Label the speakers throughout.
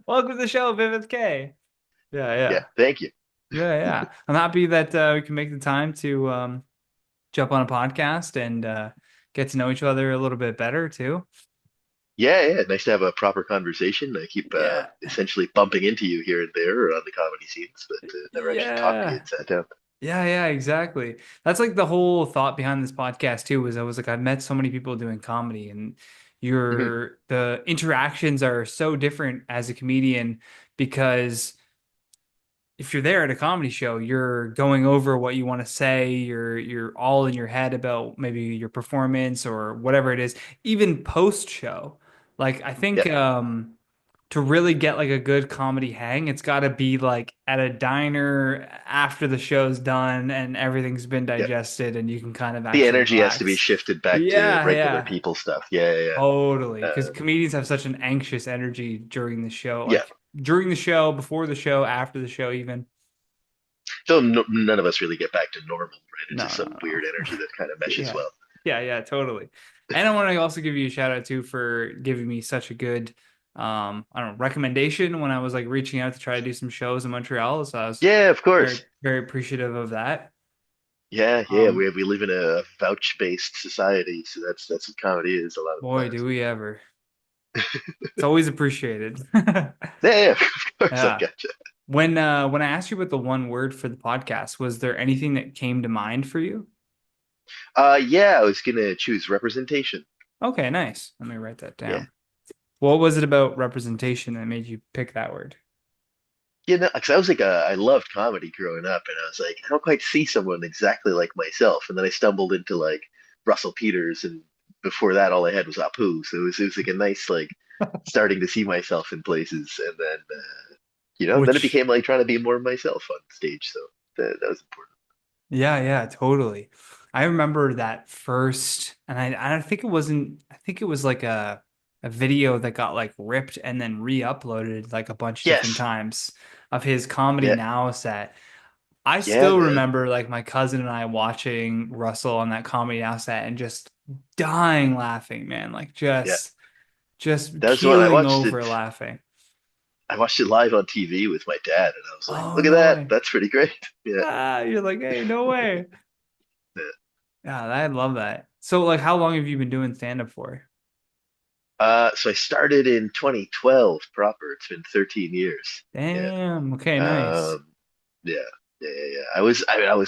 Speaker 1: Welcome to the show, Viveth K. Yeah,
Speaker 2: Yeah,
Speaker 1: yeah.
Speaker 2: thank you.
Speaker 1: Yeah. I'm happy that we can make the time to jump on a podcast and get to know each other a little bit better too.
Speaker 2: Yeah. Nice to have a proper conversation. I keep
Speaker 1: Yeah.
Speaker 2: essentially bumping into you here and there on the comedy scenes, but never actually talked to you
Speaker 1: Yeah.
Speaker 2: and sat down.
Speaker 1: Yeah, exactly. That's like the whole thought behind this podcast too, was I was like, I've met so many people doing comedy and
Speaker 2: Hmm.
Speaker 1: the interactions are so different as a comedian because if you're there at a comedy show, you're going over what you want to say. You're all in your head about maybe your performance or whatever it is. Even post show, like I think
Speaker 2: Yeah,
Speaker 1: to really get like a good comedy hang, it's got to be like at a diner after the show's done and everything's been
Speaker 2: yeah.
Speaker 1: digested and you can kind of
Speaker 2: The
Speaker 1: actually
Speaker 2: energy has to be
Speaker 1: relax.
Speaker 2: shifted back to
Speaker 1: Yeah,
Speaker 2: regular
Speaker 1: yeah.
Speaker 2: people stuff. Yeah.
Speaker 1: Totally, because
Speaker 2: Uh,
Speaker 1: comedians have such an anxious energy during the show,
Speaker 2: yeah.
Speaker 1: like during the show, before the show, after the show, even.
Speaker 2: So no, none of us really get back to normal, right? It's
Speaker 1: No,
Speaker 2: just
Speaker 1: no,
Speaker 2: some weird
Speaker 1: no.
Speaker 2: energy that kind of meshes
Speaker 1: Yeah.
Speaker 2: well.
Speaker 1: Yeah, totally. And I want to also give you a shout out too for giving me such a good I don't know, recommendation when I was like reaching out to try to do some shows in Montreal. So I was
Speaker 2: Yeah, of
Speaker 1: very,
Speaker 2: course.
Speaker 1: very appreciative of that.
Speaker 2: Yeah.
Speaker 1: Um,
Speaker 2: We live in a vouch-based society, so that's what comedy is a lot of the
Speaker 1: boy,
Speaker 2: time.
Speaker 1: do we ever. It's always appreciated.
Speaker 2: Yeah, of course I
Speaker 1: Yeah.
Speaker 2: gotcha.
Speaker 1: When I asked you about the one word for the podcast, was there anything that came to mind for you?
Speaker 2: Yeah, I was gonna choose representation.
Speaker 1: Okay, nice. Let me write that
Speaker 2: Yeah.
Speaker 1: down. What was it about representation that made you pick that word?
Speaker 2: Because I was like, I loved comedy growing up, and I was like, I don't quite see someone exactly like myself. And then I stumbled into like Russell Peters, and before that, all I had was Apu. So it was like a nice like starting to see myself in places, and then then it
Speaker 1: Which
Speaker 2: became like trying to be more myself on stage. So that was important.
Speaker 1: Yeah, totally. I remember that first, and I don't think it wasn't, I think it was like a video that got like ripped and then re-uploaded like a bunch of different
Speaker 2: Yes,
Speaker 1: times of his Comedy
Speaker 2: yeah,
Speaker 1: Now set. I
Speaker 2: yeah,
Speaker 1: still
Speaker 2: man,
Speaker 1: remember like my cousin and I watching Russell on that Comedy Now set and just dying laughing, man. Like
Speaker 2: yeah.
Speaker 1: just
Speaker 2: That was the one I
Speaker 1: keeling
Speaker 2: watched it.
Speaker 1: over laughing.
Speaker 2: I watched it live on TV with my dad, and I was like,
Speaker 1: Oh
Speaker 2: look at
Speaker 1: no
Speaker 2: that,
Speaker 1: way.
Speaker 2: that's pretty great. Yeah.
Speaker 1: Ah, you're like, hey, no way.
Speaker 2: Yeah.
Speaker 1: Yeah, I love that. So like how long have you been doing stand-up for?
Speaker 2: So I started in 2012 proper. It's been 13 years. Yeah.
Speaker 1: Damn. Okay, nice.
Speaker 2: Um, yeah, yeah. I was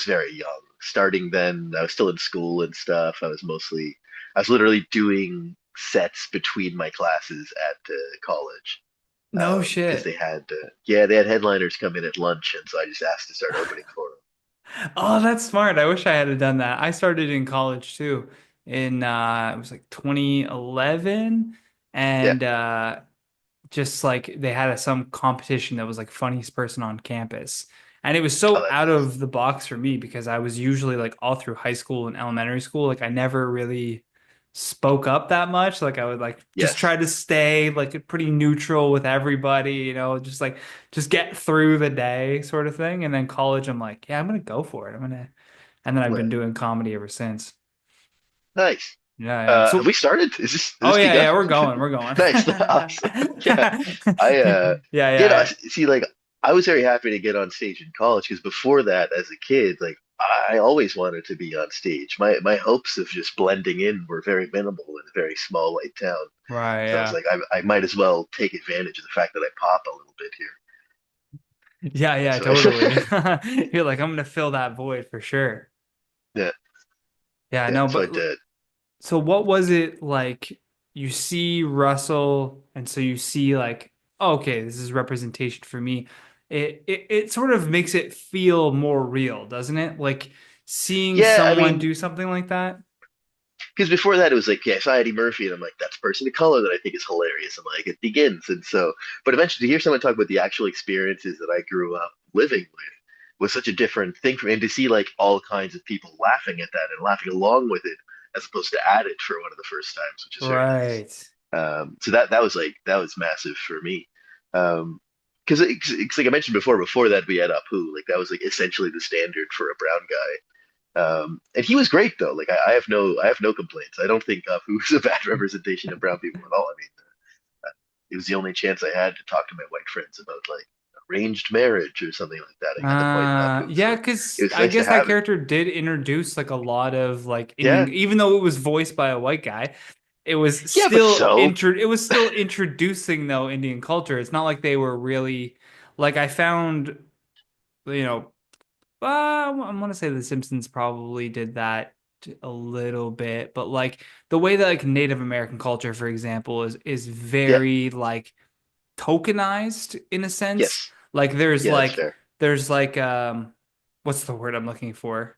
Speaker 2: very young. Starting then, I was still in school and stuff. I was literally doing sets between my classes at college.
Speaker 1: No
Speaker 2: Because
Speaker 1: shit.
Speaker 2: they had headliners come in at lunch, and so I just asked to start opening for them.
Speaker 1: Oh, that's smart. I wish I had done that. I started in college too in it was like 2011
Speaker 2: Yeah.
Speaker 1: and just like they had some competition that was like funniest person on campus. And it was
Speaker 2: Oh,
Speaker 1: so
Speaker 2: that's
Speaker 1: out
Speaker 2: nice.
Speaker 1: of the box for me because I was usually like all through high school and elementary school, like I never really spoke up that much. Like I would like just
Speaker 2: Yes.
Speaker 1: try to stay like pretty neutral with everybody, just like just get through the day sort of thing. And then college, I'm like, yeah, I'm gonna go for it. And then I've been
Speaker 2: Yeah.
Speaker 1: doing comedy ever since.
Speaker 2: Nice.
Speaker 1: Yeah.
Speaker 2: Have
Speaker 1: So,
Speaker 2: we started? Is
Speaker 1: oh
Speaker 2: this begun?
Speaker 1: yeah, we're going, we're going.
Speaker 2: Nice. Awesome. Yeah. I see like I was very happy to get on stage in college because before that as a kid like I always wanted to be on stage. My hopes of just blending in were very minimal in a very small white town.
Speaker 1: Right,
Speaker 2: So I was
Speaker 1: yeah.
Speaker 2: like I might as well take advantage of the fact that I pop a little bit here. And
Speaker 1: Yeah,
Speaker 2: so
Speaker 1: totally. You're like, I'm gonna fill that void for sure.
Speaker 2: yeah,
Speaker 1: Yeah,
Speaker 2: yeah.
Speaker 1: no,
Speaker 2: So I
Speaker 1: but
Speaker 2: did.
Speaker 1: so what was it like you see Russell and so you see like, oh, okay, this is representation for me. It sort of makes it feel more real, doesn't it? Like seeing
Speaker 2: Yeah, I
Speaker 1: someone
Speaker 2: mean,
Speaker 1: do something like that.
Speaker 2: because before that it was like, yeah, I saw Eddie Murphy and I'm like, that's a person of color that I think is hilarious. And like it begins. And so but eventually to hear someone talk about the actual experiences that I grew up living with was such a different thing for me. And to see like all kinds of people laughing at that and laughing along with it as opposed to at it for one of the first times, which is very nice.
Speaker 1: Right.
Speaker 2: So that was massive for me. Because it's like I mentioned before that we had Apu, like that was like essentially the standard for a brown guy. And he was great though. Like I have no complaints. I don't think Apu is a bad representation of brown people at all. I mean, it was the only chance I had to talk to my white friends about like arranged marriage or something like that. I had to point it out to them.
Speaker 1: Yeah,
Speaker 2: So it
Speaker 1: because
Speaker 2: was
Speaker 1: I
Speaker 2: nice to
Speaker 1: guess that
Speaker 2: have it.
Speaker 1: character did introduce like a lot of like
Speaker 2: Yeah.
Speaker 1: Indian, even though it was voiced by a white guy,
Speaker 2: Yeah, but so
Speaker 1: it was still introducing though Indian culture. It's not like they were really like I found, you know, I want to say The Simpsons probably did that a little bit, but like the way that like Native American culture, for example, is
Speaker 2: yeah,
Speaker 1: very like tokenized in a sense.
Speaker 2: yes.
Speaker 1: Like
Speaker 2: Yeah, that's fair.
Speaker 1: there's like what's the word I'm looking for?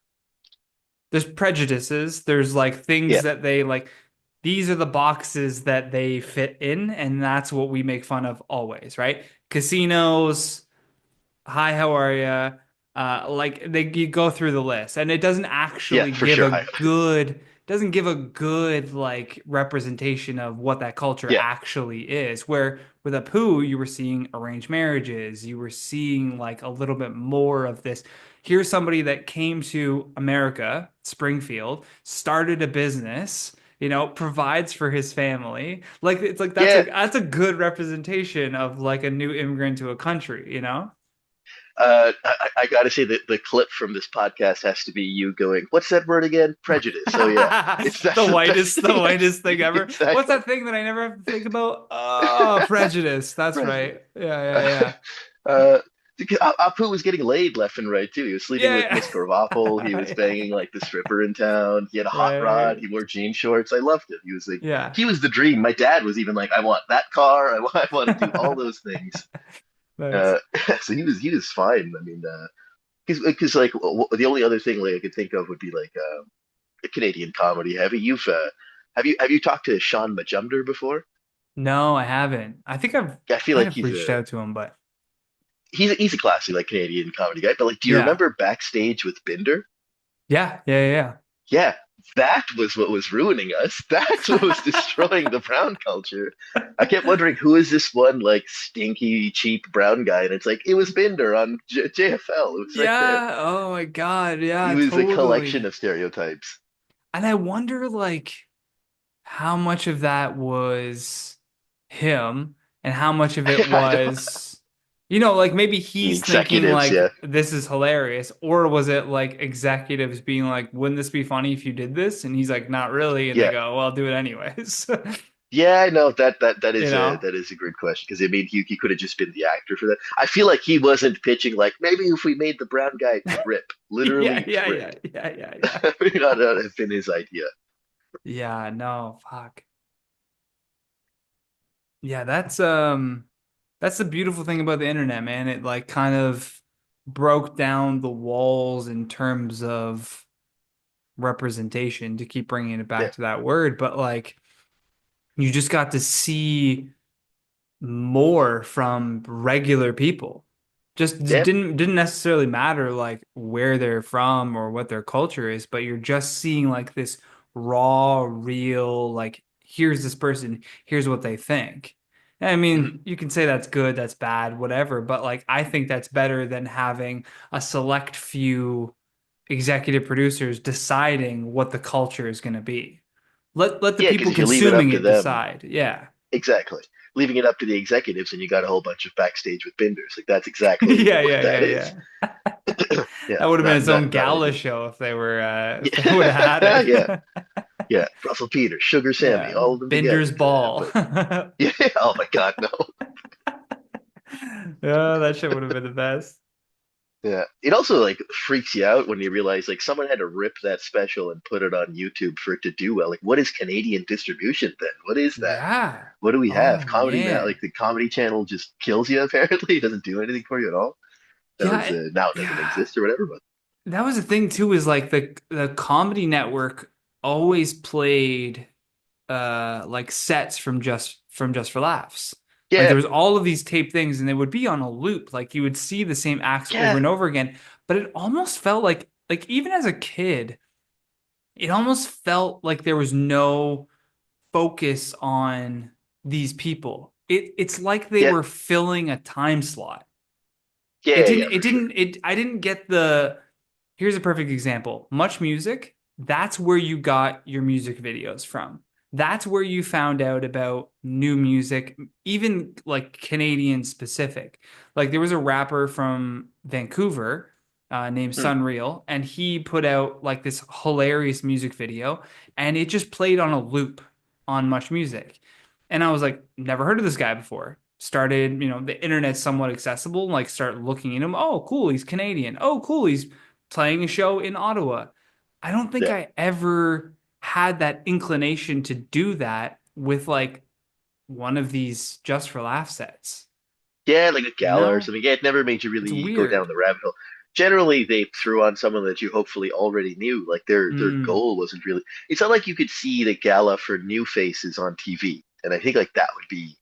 Speaker 1: There's prejudices. There's like things
Speaker 2: Yeah.
Speaker 1: that they like these are the boxes that they fit in, and that's what we make fun of always, right? Casinos, hi, how are you? Like they you go through the list, and it doesn't
Speaker 2: Yeah,
Speaker 1: actually
Speaker 2: for
Speaker 1: give
Speaker 2: sure.
Speaker 1: a good doesn't give a good like representation of what that culture
Speaker 2: Yeah.
Speaker 1: actually is. Where with Apu, you were seeing arranged marriages, you were seeing like a little bit more of this. Here's somebody that came to America, Springfield, started a business, provides for his family. Like it's like
Speaker 2: Yeah.
Speaker 1: that's a good representation of like a new immigrant to a country, you know?
Speaker 2: I got to say that the clip from this podcast has to be you going, "What's that word again? Prejudice." Oh yeah, it's that's
Speaker 1: The whitest thing ever. What's
Speaker 2: exactly
Speaker 1: that thing that I never have to think about? Oh, prejudice. That's right.
Speaker 2: prejudice.
Speaker 1: Yeah.
Speaker 2: Uh, because Apu was getting laid left and right too. He was sleeping with
Speaker 1: Yeah,
Speaker 2: Miss Krabappel. He was
Speaker 1: yeah.
Speaker 2: banging like the stripper in town. He had a hot rod.
Speaker 1: Right.
Speaker 2: He wore jean shorts. I loved him. He was like,
Speaker 1: Yeah.
Speaker 2: he was the dream. My dad was even like, I want that car. I want to do all those things. Uh,
Speaker 1: Nice.
Speaker 2: so he was fine. I mean, because like the only other thing like I could think of would be like a Canadian comedy. Have you talked to Sean Majumder before?
Speaker 1: No, I haven't. I think
Speaker 2: I
Speaker 1: I
Speaker 2: feel
Speaker 1: might
Speaker 2: like
Speaker 1: have reached out to him, but
Speaker 2: he's a classic like Canadian comedy guy. But like, do you
Speaker 1: yeah.
Speaker 2: remember Backstage with Binder?
Speaker 1: Yeah.
Speaker 2: Yeah, that was what was ruining us. That's what was destroying the brown culture. I kept wondering who is this one like stinky cheap brown guy, and it's like it was Binder on JFL. It was right there.
Speaker 1: Yeah. Oh my God.
Speaker 2: He
Speaker 1: Yeah,
Speaker 2: was a collection
Speaker 1: totally.
Speaker 2: of stereotypes.
Speaker 1: And I wonder like how much of that was him and how much of it
Speaker 2: I know.
Speaker 1: was, like maybe
Speaker 2: The
Speaker 1: he's thinking
Speaker 2: executives, yeah.
Speaker 1: like this is hilarious, or was it like executives being like, wouldn't this be funny if you did this? And he's like, not really. And they
Speaker 2: Yeah.
Speaker 1: go, well, I'll do it anyways.
Speaker 2: Yeah, I know that
Speaker 1: You
Speaker 2: is a
Speaker 1: know?
Speaker 2: that is a good question because I mean he could have just been the actor for that. I feel like he wasn't pitching like maybe if we made the brown guy trip, literally trip,
Speaker 1: Yeah.
Speaker 2: that have been his idea.
Speaker 1: Yeah, no, fuck. Yeah, that's the beautiful thing about the internet, man. It like kind of broke down the walls in terms of representation to keep bringing it
Speaker 2: Yeah.
Speaker 1: back to that word, but like you just got to see more from regular people. Just
Speaker 2: Yeah.
Speaker 1: didn't necessarily matter like where they're from or what their culture is, but you're just seeing like this raw, real, like here's this person, here's what they think. I
Speaker 2: Mhm.
Speaker 1: mean, you can say that's good, that's bad, whatever, but like I think that's better than having a select few executive producers deciding what the culture is going to be. Let the
Speaker 2: Yeah, because
Speaker 1: people
Speaker 2: if you leave it up
Speaker 1: consuming
Speaker 2: to
Speaker 1: it
Speaker 2: them,
Speaker 1: decide. Yeah.
Speaker 2: exactly. Leaving it up to the executives, and you got a whole bunch of backstage with binders. Like that's exactly what that is.
Speaker 1: Yeah.
Speaker 2: Yeah,
Speaker 1: That would have been
Speaker 2: not
Speaker 1: its own
Speaker 2: not not
Speaker 1: gala
Speaker 2: anything.
Speaker 1: show if they would have
Speaker 2: Yeah,
Speaker 1: had
Speaker 2: yeah,
Speaker 1: it.
Speaker 2: yeah. Russell Peters, Sugar Sammy,
Speaker 1: Yeah,
Speaker 2: all of them together.
Speaker 1: Binder's ball.
Speaker 2: But yeah, oh my God, no.
Speaker 1: Yeah, that shit would have been the best.
Speaker 2: Yeah. It also like freaks you out when you realize like someone had to rip that special and put it on YouTube for it to do well. Like what is Canadian distribution then? What is that?
Speaker 1: Yeah.
Speaker 2: What do we have?
Speaker 1: Oh
Speaker 2: Comedy now,
Speaker 1: man.
Speaker 2: like the Comedy Channel just kills you apparently. It doesn't do anything for you at all. That was
Speaker 1: Yeah,
Speaker 2: now it doesn't
Speaker 1: yeah.
Speaker 2: exist or whatever, but
Speaker 1: That was the thing too, is like the comedy network always played like sets from Just for Laughs. Like
Speaker 2: yeah,
Speaker 1: there was all of these taped things and they would be on a loop. Like you would see the same acts over
Speaker 2: yeah,
Speaker 1: and over again. But it almost felt like even as a kid, it almost felt like there was no focus on these people. It's like they
Speaker 2: yeah,
Speaker 1: were filling a time slot.
Speaker 2: yeah, for sure.
Speaker 1: I didn't get the here's a perfect example. Much Music, that's where you got your music videos from. that's where you found out about new music, even like Canadian specific. Like there was a rapper from Vancouver named
Speaker 2: Hmm.
Speaker 1: Sunreal, and he put out like this hilarious music video, and it just played on a loop on Much Music. And I was like, never heard of this guy before. Started, the internet's somewhat accessible, like start looking at him. Oh, cool, he's Canadian. Oh, cool, he's playing a show in Ottawa. I don't think
Speaker 2: Yeah.
Speaker 1: I ever had that inclination to do that with like one of these just for laugh sets.
Speaker 2: Yeah, like a
Speaker 1: You
Speaker 2: gala or
Speaker 1: know?
Speaker 2: something. Yeah, it never made you
Speaker 1: It's
Speaker 2: really go down
Speaker 1: weird.
Speaker 2: the rabbit hole. Generally, they threw on someone that you hopefully already knew. Like their
Speaker 1: Mm.
Speaker 2: goal wasn't really. It's not like you could see the gala for new faces on TV, and I think like that would be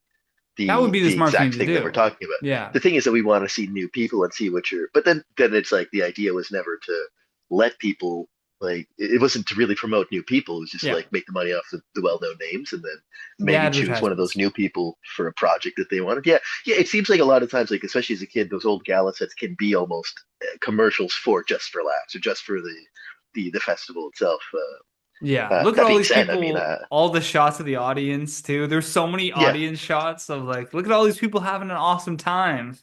Speaker 1: That would be the
Speaker 2: the
Speaker 1: smart thing
Speaker 2: exact
Speaker 1: to
Speaker 2: thing that we're
Speaker 1: do.
Speaker 2: talking about.
Speaker 1: Yeah.
Speaker 2: The thing is that we want to see new people and see what you're. But then it's like the idea was never to let people like it wasn't to really promote new people. It was just
Speaker 1: Yeah.
Speaker 2: like make the money off the well-known names and then
Speaker 1: The
Speaker 2: maybe choose one of those
Speaker 1: advertisements.
Speaker 2: new people for a project that they wanted. Yeah, yeah. It seems like a lot of times, like especially as a kid, those old gala sets can be almost commercials for just for laughs or just for the festival itself.
Speaker 1: Yeah. Look at
Speaker 2: That
Speaker 1: all
Speaker 2: being
Speaker 1: these
Speaker 2: said, I mean,
Speaker 1: people, all the shots of the audience too. There's so many
Speaker 2: yeah,
Speaker 1: audience shots of like, look at all these people having an awesome time.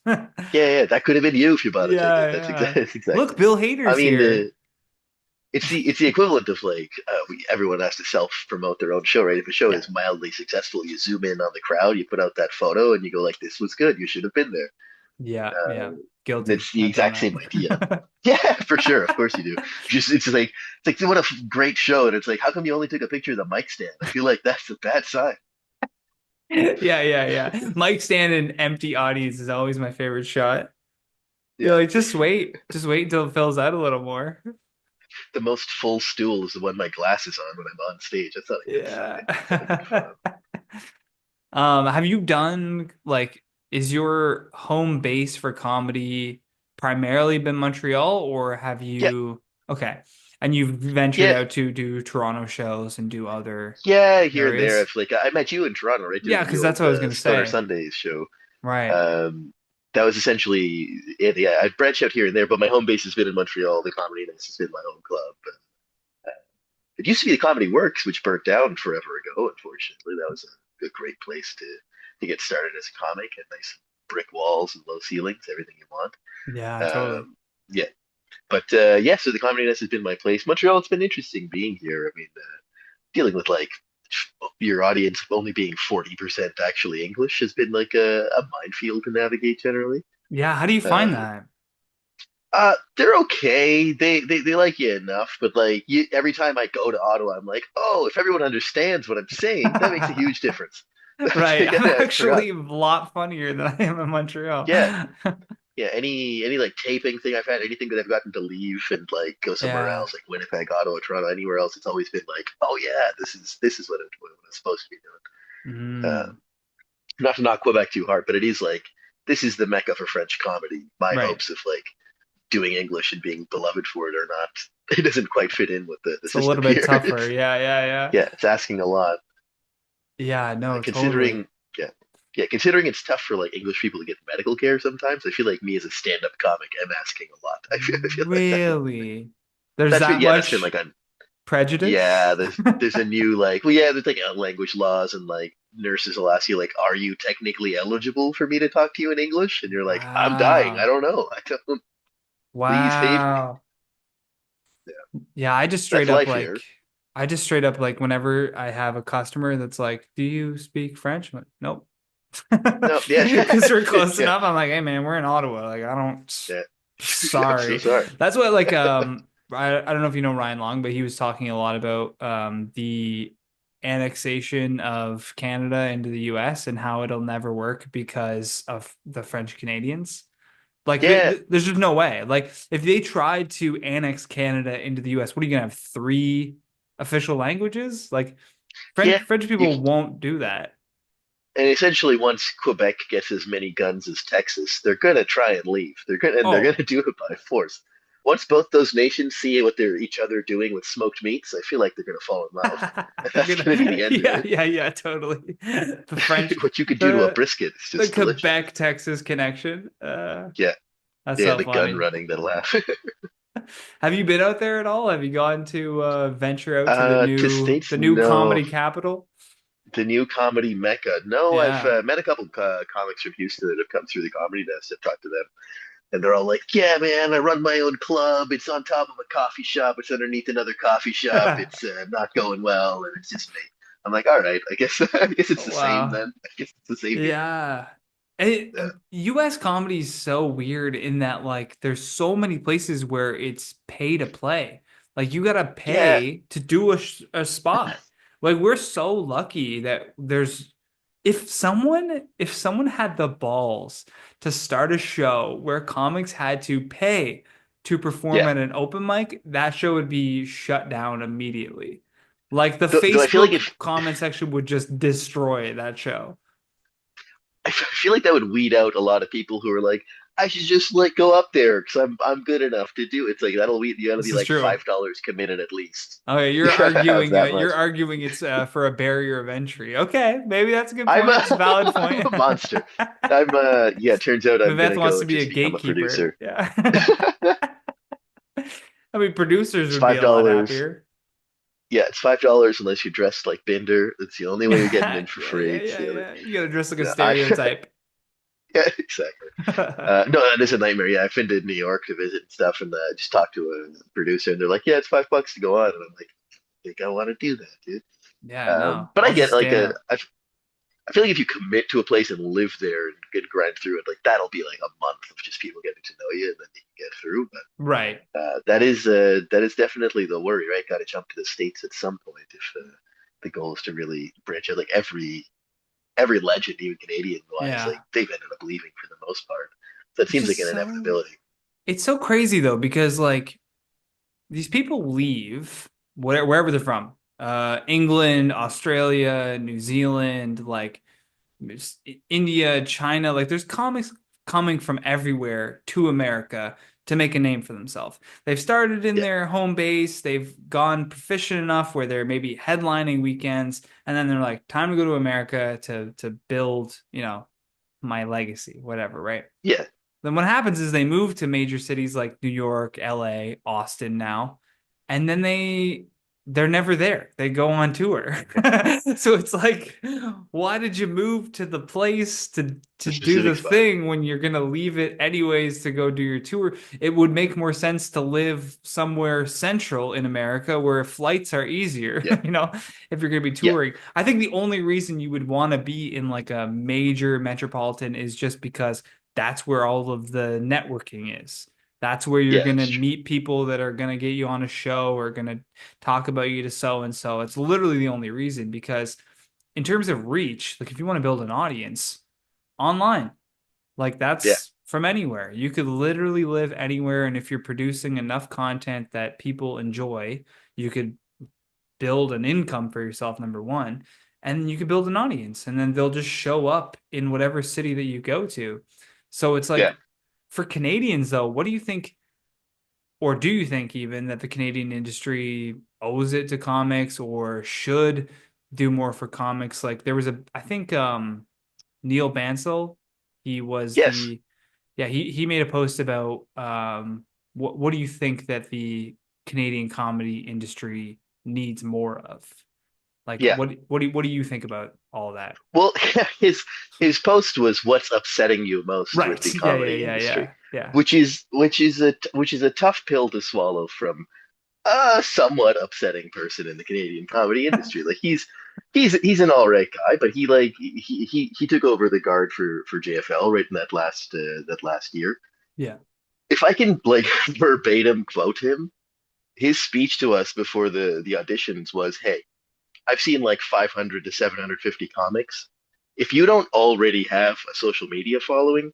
Speaker 2: yeah, that could have been you if you bought a ticket.
Speaker 1: Yeah,
Speaker 2: That's
Speaker 1: yeah.
Speaker 2: exactly, that's
Speaker 1: Look,
Speaker 2: exactly.
Speaker 1: Bill
Speaker 2: I
Speaker 1: Hader's
Speaker 2: mean,
Speaker 1: here.
Speaker 2: it's the equivalent of like everyone has to self promote their own show, right? If a show
Speaker 1: Yeah.
Speaker 2: is mildly successful, you zoom in on the crowd, you put out that photo, and you go like, "This was good. You should have been there."
Speaker 1: Yeah, yeah.
Speaker 2: Uh,
Speaker 1: Guilty.
Speaker 2: it's the
Speaker 1: I've done
Speaker 2: exact same idea.
Speaker 1: that.
Speaker 2: Yeah, for sure. Of course you do. Just it's like what a great show, and it's like, how come you only took a picture of the mic stand? I feel like that's a bad sign.
Speaker 1: Yeah, yeah, yeah. Mike stand in empty audience is always my favorite shot. You're
Speaker 2: Yeah,
Speaker 1: like, just wait until it fills out a little more.
Speaker 2: the most full stool is the one my glasses on when I'm on stage. That's not a good
Speaker 1: Yeah.
Speaker 2: photo.
Speaker 1: Have you done like, is your home base for comedy primarily been Montreal, or have
Speaker 2: Yeah,
Speaker 1: you, okay, and you've ventured
Speaker 2: yeah,
Speaker 1: out to do Toronto shows and do other
Speaker 2: yeah. Here and there,
Speaker 1: areas?
Speaker 2: I've like I met you in Toronto, right,
Speaker 1: Yeah,
Speaker 2: doing the
Speaker 1: because that's
Speaker 2: old
Speaker 1: what I was gonna
Speaker 2: Stoner
Speaker 1: say.
Speaker 2: Sundays show.
Speaker 1: Right.
Speaker 2: Um, that was essentially it. Yeah, I've branched out here and there, but my home base has been in Montreal. The Comedy Nest has been my home club. It used to be the Comedy Works, which burnt down forever ago. Unfortunately, that was a great place to get started as a comic. And nice brick walls and low ceilings, everything you want.
Speaker 1: Yeah, totally.
Speaker 2: Yeah, but yeah. So the Comedy Nest has been my place. Montreal, it's been interesting being here. I mean, dealing with like your audience only being 40% actually English has been like a minefield to navigate generally.
Speaker 1: Yeah, how do you find
Speaker 2: Uh,
Speaker 1: that?
Speaker 2: they're okay. They like you enough, but like every time I go to Ottawa, I'm like, oh, if everyone understands what I'm saying, that makes a huge difference. That's
Speaker 1: Right.
Speaker 2: like,
Speaker 1: I'm
Speaker 2: I forgot.
Speaker 1: actually a lot funnier than I am in Montreal.
Speaker 2: Yeah, yeah. Any like taping thing I've had, anything that I've gotten to leave and like go somewhere
Speaker 1: Yeah.
Speaker 2: else, like Winnipeg, Ottawa, Toronto, anywhere else, it's always been like, oh yeah, this is what I'm supposed to be doing.
Speaker 1: Mm.
Speaker 2: Not to knock Quebec too hard, but it is like this is the mecca for French comedy. My
Speaker 1: Right.
Speaker 2: hopes of like doing English and being beloved for it or not, it doesn't quite fit in with the
Speaker 1: It's a
Speaker 2: system
Speaker 1: little bit
Speaker 2: here.
Speaker 1: tougher. Yeah, yeah, yeah.
Speaker 2: Yeah, it's asking a lot.
Speaker 1: Yeah, no, totally.
Speaker 2: Considering, yeah, yeah, considering it's tough for like English people to get medical care sometimes. I feel like me as a stand-up comic, I'm asking a lot. I feel like
Speaker 1: Really? There's that
Speaker 2: that's been
Speaker 1: much
Speaker 2: like a
Speaker 1: prejudice?
Speaker 2: yeah. There's a new like well yeah there's like language laws and like nurses will ask you like are you technically eligible for me to talk to you in English and you're like I'm dying I
Speaker 1: Wow.
Speaker 2: don't know I don't please save me.
Speaker 1: Wow. Yeah,
Speaker 2: That's life here.
Speaker 1: I just straight up like whenever I have a customer that's like, "Do you speak French?" I'm like, "Nope."
Speaker 2: No, yeah,
Speaker 1: Because we're close
Speaker 2: yeah,
Speaker 1: enough. I'm like, "Hey man, we're in Ottawa. Like, I don't
Speaker 2: yeah. I'm so
Speaker 1: sorry."
Speaker 2: sorry.
Speaker 1: That's what like I don't know if you know Ryan Long, but he was talking a lot about the annexation of Canada into the US and how it'll never work because of the French Canadians. Like
Speaker 2: Yeah,
Speaker 1: there's just no way. Like if they tried to annex Canada into the US, what are you gonna have three official languages? Like
Speaker 2: yeah.
Speaker 1: French
Speaker 2: You
Speaker 1: people won't do that.
Speaker 2: and essentially once Quebec gets as many guns as Texas, they're gonna try and leave. They're
Speaker 1: Oh,
Speaker 2: gonna do it by force. Once both those nations see what they're each other doing with smoked meats, I feel like they're gonna fall in love. And
Speaker 1: they're
Speaker 2: that's gonna be
Speaker 1: gonna
Speaker 2: the end of
Speaker 1: yeah,
Speaker 2: it.
Speaker 1: yeah, yeah, totally. The French
Speaker 2: What you could do to a
Speaker 1: the
Speaker 2: brisket is
Speaker 1: the
Speaker 2: just delicious.
Speaker 1: Quebec Texas connection.
Speaker 2: Yeah,
Speaker 1: That's
Speaker 2: yeah,
Speaker 1: so
Speaker 2: the gun
Speaker 1: funny.
Speaker 2: running that'll happen.
Speaker 1: Have you been out there at all? Have you gone to venture out to
Speaker 2: To States,
Speaker 1: the new
Speaker 2: no.
Speaker 1: comedy capital?
Speaker 2: The new comedy mecca. No, I've
Speaker 1: Yeah.
Speaker 2: met a couple comics from Houston that have come through the comedy desk. I've talked to them, and they're all like, "Yeah, man, I run my own club. It's on top of a coffee shop. It's underneath another coffee shop. It's not going well, and it's just me." I'm like, "All right, I guess I guess it's the same
Speaker 1: Wow.
Speaker 2: then. I guess it's the same here."
Speaker 1: Yeah.
Speaker 2: Yeah,
Speaker 1: US comedy is so weird in that like there's so many places where it's pay to play. Like you gotta
Speaker 2: yeah,
Speaker 1: pay to do a spot. Like we're so lucky that there's if someone had the balls to start a show where comics had to pay to perform
Speaker 2: yeah.
Speaker 1: at an open mic, that show would be shut down immediately. Like the
Speaker 2: Though I feel like
Speaker 1: Facebook
Speaker 2: if
Speaker 1: comment section would just destroy that show.
Speaker 2: I feel like that would weed out a lot of people who are like, I should just like go up there because I'm good enough to do it. It's like that'll weed you got to
Speaker 1: This
Speaker 2: be
Speaker 1: is
Speaker 2: like
Speaker 1: true.
Speaker 2: $5 committed at least.
Speaker 1: Okay,
Speaker 2: You gotta have that
Speaker 1: you're
Speaker 2: much.
Speaker 1: arguing it's for a barrier of entry. Okay, maybe that's a good
Speaker 2: I'm
Speaker 1: point. It's a valid
Speaker 2: I'm
Speaker 1: point.
Speaker 2: a monster. Yeah, it turns out I'm
Speaker 1: Viveth
Speaker 2: gonna
Speaker 1: wants
Speaker 2: go
Speaker 1: to
Speaker 2: and
Speaker 1: be a
Speaker 2: just become a
Speaker 1: gatekeeper.
Speaker 2: producer.
Speaker 1: Yeah. I mean, producers
Speaker 2: It's
Speaker 1: would be
Speaker 2: five
Speaker 1: a lot
Speaker 2: dollars.
Speaker 1: happier.
Speaker 2: Yeah, it's $5 unless you're dressed like Binder. That's the only way you're getting
Speaker 1: Yeah,
Speaker 2: in for free.
Speaker 1: yeah,
Speaker 2: It's
Speaker 1: yeah,
Speaker 2: the only.
Speaker 1: yeah. You gotta dress like a
Speaker 2: I
Speaker 1: stereotype.
Speaker 2: yeah, exactly. No, that is a nightmare. Yeah, I've been to New York to visit and stuff, and just talked to a producer, and they're like, "Yeah, it's $5 to go on," and I'm like, "I think I want to do that, dude."
Speaker 1: Yeah, no,
Speaker 2: But I
Speaker 1: I'll
Speaker 2: get
Speaker 1: just
Speaker 2: like
Speaker 1: stand up.
Speaker 2: I feel like if you commit to a place and live there and get grind through it, like that'll be like a month of just people getting to know you, and then you can get through.
Speaker 1: Right.
Speaker 2: That is definitely the worry, right? Got to jump to the States at some point if the goal is to really branch out. Like every legend, even Canadian wise, like
Speaker 1: Yeah.
Speaker 2: they've ended up leaving for the most part. So it
Speaker 1: It's
Speaker 2: seems like
Speaker 1: just
Speaker 2: an
Speaker 1: so
Speaker 2: inevitability.
Speaker 1: it's so crazy though, because like these people leave wherever they're from. England, Australia, New Zealand, like India, China, like there's comics coming from everywhere to America to make a name for themselves. They've started in
Speaker 2: Yeah,
Speaker 1: their home base, they've gone proficient enough where they're maybe headlining weekends, and then they're like, time to go to America to build, my legacy, whatever, right?
Speaker 2: yeah,
Speaker 1: Then what happens is they move to major cities like New York, LA, Austin now, and then they're never there. They go on tour. So it's like, why did you move to the place to
Speaker 2: the
Speaker 1: do the
Speaker 2: specific spot.
Speaker 1: thing when you're gonna leave it anyways to go do your tour? It would make more sense to live somewhere central in America where flights are easier,
Speaker 2: Yeah,
Speaker 1: if you're gonna be
Speaker 2: yeah,
Speaker 1: touring. I think the only reason you would want to be in like a major metropolitan is just because that's where all of the networking is. That's where you're
Speaker 2: yeah.
Speaker 1: going to
Speaker 2: That's true.
Speaker 1: meet people that are going to get you on a show or going to talk about you to so and so. It's literally the only reason because in terms of reach, like if you want to build an audience online, like
Speaker 2: Yeah,
Speaker 1: that's from anywhere. You could literally live anywhere. And if you're producing enough content that people enjoy, you could build an income for yourself, number one, and you could build an audience, and then they'll just show up in whatever city that you go to. So it's
Speaker 2: yeah.
Speaker 1: like for Canadians, though, what do you think, or do you think even that the Canadian industry owes it to comics or should do more for comics? Like there was I think Neil Bansell, he was
Speaker 2: Yes,
Speaker 1: yeah, he made a post about what do you think that the Canadian comedy industry needs more of? Like
Speaker 2: yeah.
Speaker 1: what do you think about all that?
Speaker 2: Well, his post was what's upsetting you most with
Speaker 1: Right.
Speaker 2: the
Speaker 1: Yeah, yeah,
Speaker 2: comedy
Speaker 1: yeah,
Speaker 2: industry,
Speaker 1: yeah. Yeah.
Speaker 2: which is a tough pill to swallow from a somewhat upsetting person in the Canadian comedy industry. Like he's an all right guy, but he took over the guard for JFL right in that last year.
Speaker 1: Yeah.
Speaker 2: If I can like verbatim quote him, his speech to us before the auditions was, "Hey, I've seen like 500 to 750 comics. If you don't already have a social media following,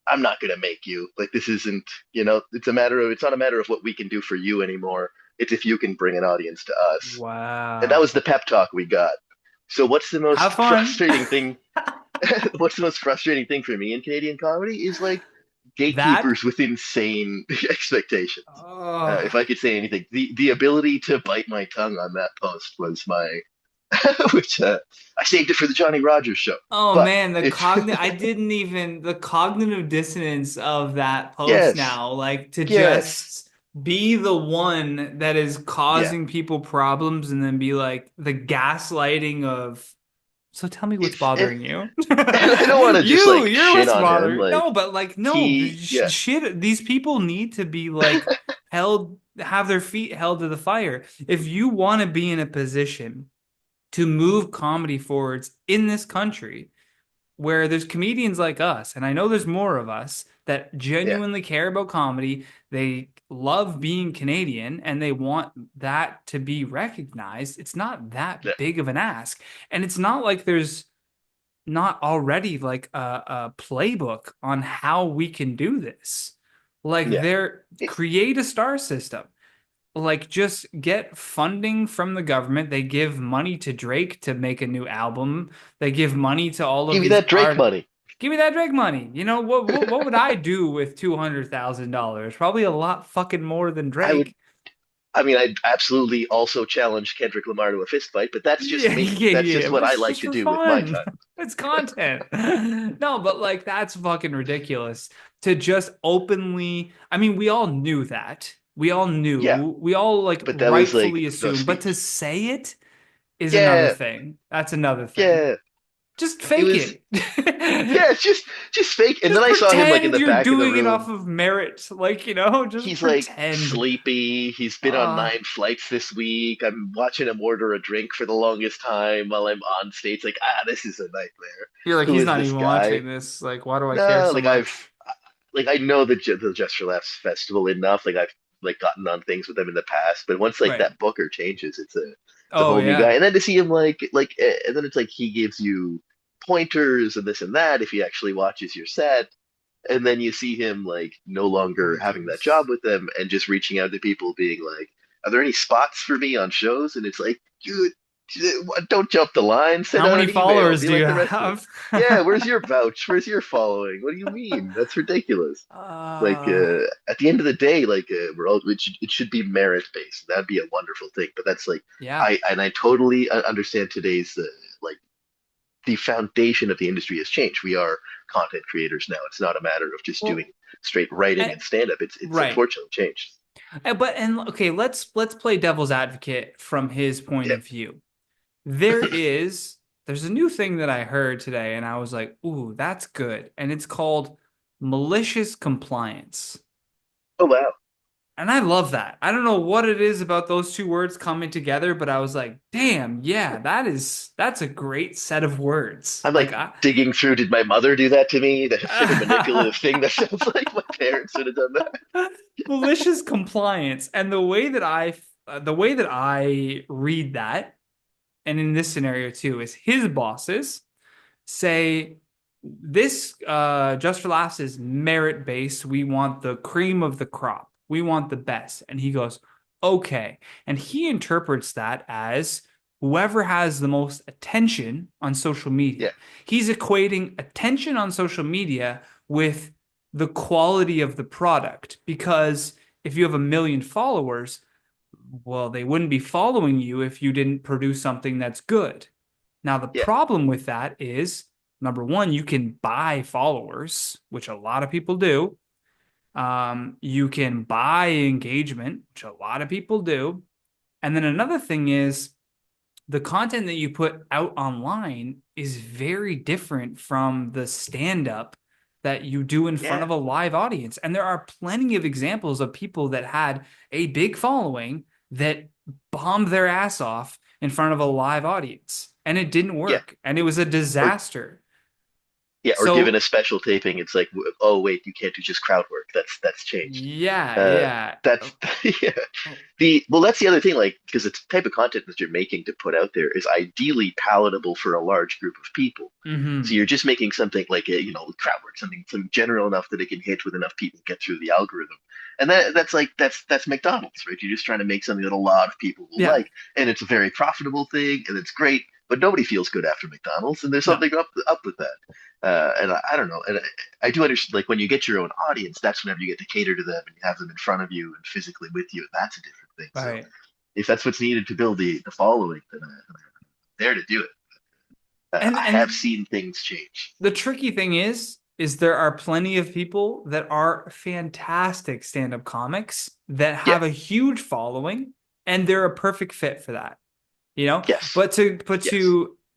Speaker 2: I'm not going to make you. Like this isn't, it's not a matter of what we can do for you anymore. It's if you can bring an audience to us." And that was
Speaker 1: Wow.
Speaker 2: the pep talk we got. So what's the most
Speaker 1: Have fun.
Speaker 2: frustrating thing? What's the most frustrating thing for me in Canadian comedy is like
Speaker 1: That
Speaker 2: gatekeepers with insane expectations. If
Speaker 1: oh
Speaker 2: I could say anything, the ability to bite my tongue on that post was my which I saved it for the Johnny Rogers show.
Speaker 1: Oh
Speaker 2: But
Speaker 1: man,
Speaker 2: it's
Speaker 1: I didn't even the cognitive dissonance of that post
Speaker 2: yes,
Speaker 1: now, like to
Speaker 2: yes,
Speaker 1: just be the one that is
Speaker 2: yeah.
Speaker 1: causing people problems and then be like the gaslighting of, so tell me what's
Speaker 2: It's and,
Speaker 1: bothering you.
Speaker 2: and I don't want to just like
Speaker 1: You're
Speaker 2: shit
Speaker 1: what's
Speaker 2: on him.
Speaker 1: bothering.
Speaker 2: Like
Speaker 1: No, but like no,
Speaker 2: yeah,
Speaker 1: shit, these people need to be like held, have their feet held to the fire. If you want to be in a position to move comedy forwards in this country where there's comedians like us, and I know there's more of us that
Speaker 2: yeah,
Speaker 1: genuinely care about comedy. They love being Canadian and they want that to be recognized. It's not
Speaker 2: yeah,
Speaker 1: that big of an ask. And it's not like there's not already like a playbook on how we can do this. Like
Speaker 2: yeah.
Speaker 1: there,
Speaker 2: It,
Speaker 1: create a star system, like just get funding from the government. They give money to Drake to make a new album. They give money to all of
Speaker 2: give me
Speaker 1: these
Speaker 2: that Drake
Speaker 1: art.
Speaker 2: money.
Speaker 1: Give me that Drake money. You know what would I do with $200,000? Probably a lot fucking more than
Speaker 2: I would.
Speaker 1: Drake.
Speaker 2: I mean, I absolutely also challenge Kendrick Lamar to a fist fight, but that's just
Speaker 1: Yeah,
Speaker 2: me.
Speaker 1: yeah,
Speaker 2: That's
Speaker 1: yeah.
Speaker 2: just what
Speaker 1: But
Speaker 2: I
Speaker 1: it's
Speaker 2: like
Speaker 1: just
Speaker 2: to
Speaker 1: for
Speaker 2: do with my
Speaker 1: fun.
Speaker 2: time.
Speaker 1: It's content. No, but like that's fucking ridiculous to just openly. I mean, we all knew that. We all
Speaker 2: Yeah,
Speaker 1: knew. We all like
Speaker 2: but that was like
Speaker 1: rightfully
Speaker 2: the
Speaker 1: assumed. But to
Speaker 2: speech.
Speaker 1: say it is another
Speaker 2: Yeah,
Speaker 1: thing. That's another thing.
Speaker 2: yeah.
Speaker 1: Just
Speaker 2: It
Speaker 1: fake
Speaker 2: was
Speaker 1: it.
Speaker 2: yeah, it's just fake. And then
Speaker 1: Just
Speaker 2: I saw him like in
Speaker 1: pretend
Speaker 2: the
Speaker 1: you're
Speaker 2: back of the
Speaker 1: doing it off
Speaker 2: room.
Speaker 1: of merit. Like, just
Speaker 2: He's like
Speaker 1: pretend.
Speaker 2: sleepy. He's been on
Speaker 1: Uh,
Speaker 2: 9 flights this week. I'm watching him order a drink for the longest time while I'm on stage. Like, this is a nightmare.
Speaker 1: you're like,
Speaker 2: Who
Speaker 1: he's
Speaker 2: is
Speaker 1: not
Speaker 2: this
Speaker 1: even
Speaker 2: guy?
Speaker 1: watching this. Like, why do I care
Speaker 2: No,
Speaker 1: so much?
Speaker 2: like I know the Just for Laughs festival enough. Like I've like gotten on things with them in the past, but once like
Speaker 1: Right.
Speaker 2: that booker changes, it's a
Speaker 1: Oh,
Speaker 2: whole new guy.
Speaker 1: yeah.
Speaker 2: And then to see him and then it's like he gives you pointers and this and that if he actually watches your set. And then you see him like no longer having that
Speaker 1: Pointers.
Speaker 2: job with them and just reaching out to people being like, are there any spots for me on shows? And it's like, dude, don't jump the line. Send
Speaker 1: How
Speaker 2: out
Speaker 1: many
Speaker 2: an email.
Speaker 1: followers
Speaker 2: Be
Speaker 1: do you
Speaker 2: like the rest of them.
Speaker 1: have?
Speaker 2: Yeah, where's your vouch? Where's your following? What do you mean? That's ridiculous. Like
Speaker 1: uh,
Speaker 2: at the end of the day, like it should be merit based. That'd be a wonderful thing. But that's like
Speaker 1: yeah.
Speaker 2: I totally understand today's like the foundation of the industry has changed. We are content creators now. It's not a matter of just doing
Speaker 1: Well,
Speaker 2: straight writing
Speaker 1: eh,
Speaker 2: and stand up. It's
Speaker 1: right.
Speaker 2: unfortunately changed.
Speaker 1: And okay, let's play devil's advocate from his point
Speaker 2: Yeah.
Speaker 1: of view. There is there's a new thing that I heard today, and I was like, "Ooh, that's good." And it's called malicious compliance.
Speaker 2: Oh wow.
Speaker 1: And I love that. I don't know what it is about those two words coming together, but I was like, "Damn, yeah, that's a great set of words."
Speaker 2: I'm
Speaker 1: Like
Speaker 2: like digging through. Did my mother do that to me? That sort of manipulative thing that sounds like my parents would have done that.
Speaker 1: malicious compliance. And the way that I read that, and in this scenario too, is his bosses say this just for laughs is merit based. We want the cream of the crop. We want the best. And he goes, okay. And he interprets that as whoever has the most attention on social
Speaker 2: Yeah,
Speaker 1: media. He's equating attention on social media with the quality of the product because if you have a million followers, well, they wouldn't be following you if you didn't produce something that's good. Now, the
Speaker 2: yeah,
Speaker 1: problem with that is number one, you can buy followers, which a lot of people do. You can buy engagement, which a lot of people do. And then another thing is the content that you put out online is very different from the stand up that you do in front
Speaker 2: yeah,
Speaker 1: of a live audience. And there are plenty of examples of people that had a big following that bombed their ass off in front of a live audience and it didn't
Speaker 2: yeah.
Speaker 1: work and it was a
Speaker 2: Or
Speaker 1: disaster.
Speaker 2: yeah, or given a
Speaker 1: So,
Speaker 2: special taping, it's like, oh wait, you can't do just crowd work. That's changed.
Speaker 1: yeah,
Speaker 2: Uh,
Speaker 1: yeah.
Speaker 2: that's yeah. That's the other thing, like because the type of content that you're making to put out there is ideally palatable for a large group of people. So
Speaker 1: Mm-hmm.
Speaker 2: you're just making something like crowd work, something general enough that it can hit with enough people, get through the algorithm. And that's like that's McDonald's, right? You're just trying to make something that a lot of people will
Speaker 1: Yeah.
Speaker 2: like, and it's a very profitable thing, and it's great. But nobody feels good after McDonald's, and there's
Speaker 1: No.
Speaker 2: something up with that. And I don't know, and I do understand. Like when you get your own audience, that's whenever you get to cater to them and you have them in front of you and physically with you, and that's a different thing. So
Speaker 1: Right.
Speaker 2: if that's what's needed to build the following, then there to do it.
Speaker 1: And
Speaker 2: I have
Speaker 1: and
Speaker 2: seen things change.
Speaker 1: the tricky thing is there are plenty of people that are fantastic stand-up comics that
Speaker 2: Yeah.
Speaker 1: have a huge following and they're a perfect fit for that, you know?
Speaker 2: Yes. Yes.
Speaker 1: But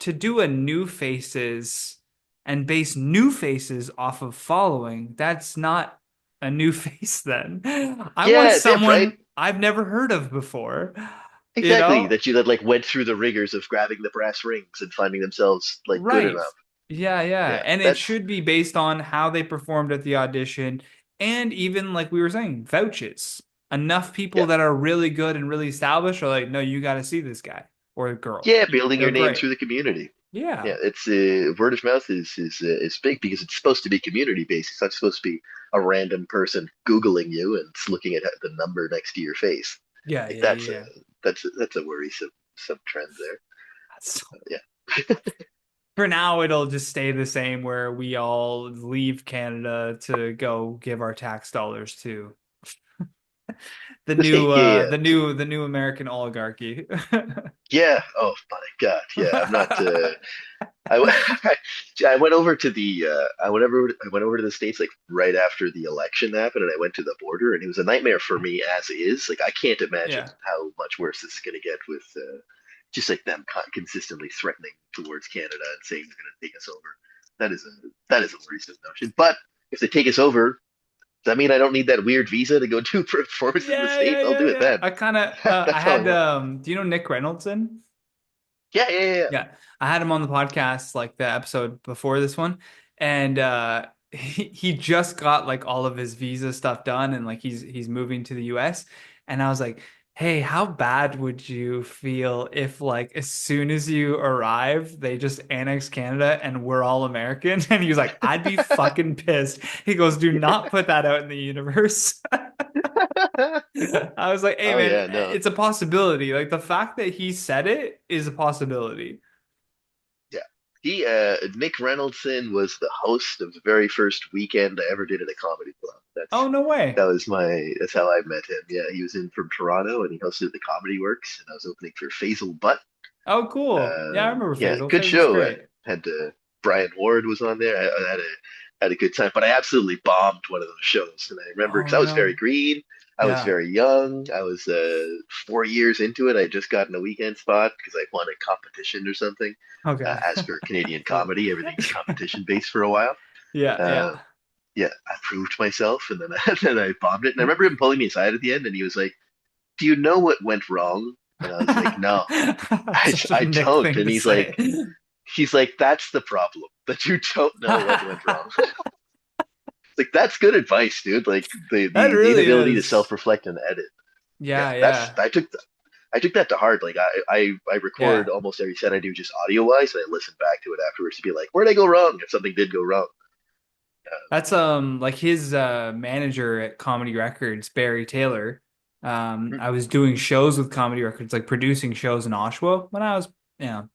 Speaker 1: to do a new faces and base new faces off of following, that's not a new face then. I want
Speaker 2: Yeah. Yeah. Right.
Speaker 1: someone I've never heard of before, you
Speaker 2: Exactly.
Speaker 1: know?
Speaker 2: That like went through the rigors of grabbing the brass rings and finding themselves like good
Speaker 1: Right.
Speaker 2: enough.
Speaker 1: Yeah, yeah.
Speaker 2: Yeah.
Speaker 1: And it
Speaker 2: That's
Speaker 1: should be based on how they performed at the audition and even like we were saying, vouches. Enough people
Speaker 2: yeah.
Speaker 1: that are really good and really established are like, no, you got to see this guy or girl.
Speaker 2: Yeah. Building
Speaker 1: They're
Speaker 2: your name
Speaker 1: great.
Speaker 2: through the community.
Speaker 1: Yeah.
Speaker 2: Yeah. It's word of mouth is big because it's supposed to be community based. It's not supposed to be a random person Googling you and looking at the number next to your face.
Speaker 1: Yeah,
Speaker 2: Like
Speaker 1: yeah, yeah.
Speaker 2: that's a worrisome some trend there.
Speaker 1: So
Speaker 2: Yeah.
Speaker 1: for now, it'll just stay the same where we all leave Canada to go give our tax dollars to
Speaker 2: The state. Yeah. Yeah.
Speaker 1: the new American oligarchy.
Speaker 2: Yeah. Oh my God. Yeah. I'm not. I went over to the I went over to the States like right after the election happened, and I went to the border, and it was a nightmare for me as is. Like I can't imagine
Speaker 1: Yeah.
Speaker 2: how much worse this is going to get with just like them consistently threatening towards Canada and saying they're going to take us over. That is a worrisome notion. But if they take us over, does that mean I don't need that weird visa to go do performances in the
Speaker 1: Yeah, yeah,
Speaker 2: States? I'll
Speaker 1: yeah,
Speaker 2: do it
Speaker 1: yeah.
Speaker 2: then.
Speaker 1: I kind of I
Speaker 2: That's all I
Speaker 1: had
Speaker 2: want.
Speaker 1: do you know Nick Reynoldson?
Speaker 2: Yeah, yeah, yeah,
Speaker 1: Yeah. I had him on the podcast like the episode before this one and he just got like all of his visa stuff done and like he's moving to the US and I was like, "Hey, how bad would you feel if like as soon as you arrive, they just annex Canada and we're all American?" And he was like, "I'd be fucking pissed." He goes, "Do not put that out in the universe."
Speaker 2: yeah.
Speaker 1: I was like, hey
Speaker 2: Oh
Speaker 1: man,
Speaker 2: yeah, no.
Speaker 1: it's a possibility. Like the fact that he said it is a possibility.
Speaker 2: Yeah. Nick Reynoldson was the host of the very first weekend I ever did at a comedy club.
Speaker 1: Oh, no way.
Speaker 2: That's how I met him. Yeah, he was in from Toronto and he hosted the Comedy Works and I was opening for Faisal Butt.
Speaker 1: Oh, cool. Yeah, I remember
Speaker 2: Yeah,
Speaker 1: Faisal.
Speaker 2: good
Speaker 1: Faisal's
Speaker 2: show. I
Speaker 1: great.
Speaker 2: had Brian Ward was on there. I had a good time, but I absolutely bombed one of those shows. And I remember
Speaker 1: Oh
Speaker 2: because I was very
Speaker 1: no.
Speaker 2: green, I was
Speaker 1: Yeah.
Speaker 2: very young. I was 4 years into it. I had just gotten a weekend spot because I won a competition or something.
Speaker 1: Okay.
Speaker 2: As for Canadian
Speaker 1: Cool.
Speaker 2: comedy, everything's competition based for a while.
Speaker 1: Yeah,
Speaker 2: Uh,
Speaker 1: yeah.
Speaker 2: yeah, I proved myself, and then then I bombed it. And I remember him pulling me aside at the end, and he was like, "Do you know what went wrong?" And I was like, "No,
Speaker 1: Such a
Speaker 2: I
Speaker 1: Nick
Speaker 2: don't."
Speaker 1: thing
Speaker 2: And
Speaker 1: to say.
Speaker 2: he's like, "That's the problem, that you don't know what went wrong." Like that's good advice, dude. Like
Speaker 1: That
Speaker 2: the
Speaker 1: really
Speaker 2: inability to
Speaker 1: is.
Speaker 2: self-reflect and edit. Yeah,
Speaker 1: Yeah,
Speaker 2: that's
Speaker 1: yeah.
Speaker 2: I took that to heart. Like I record
Speaker 1: Yeah.
Speaker 2: almost every set I do just audio wise, and I listen back to it afterwards to be like, where'd I go wrong if something did go wrong?
Speaker 1: That's like his manager at Comedy Records, Barry Taylor.
Speaker 2: Mm,
Speaker 1: I was doing shows with Comedy Records, like producing shows in Oshawa when I was, you know,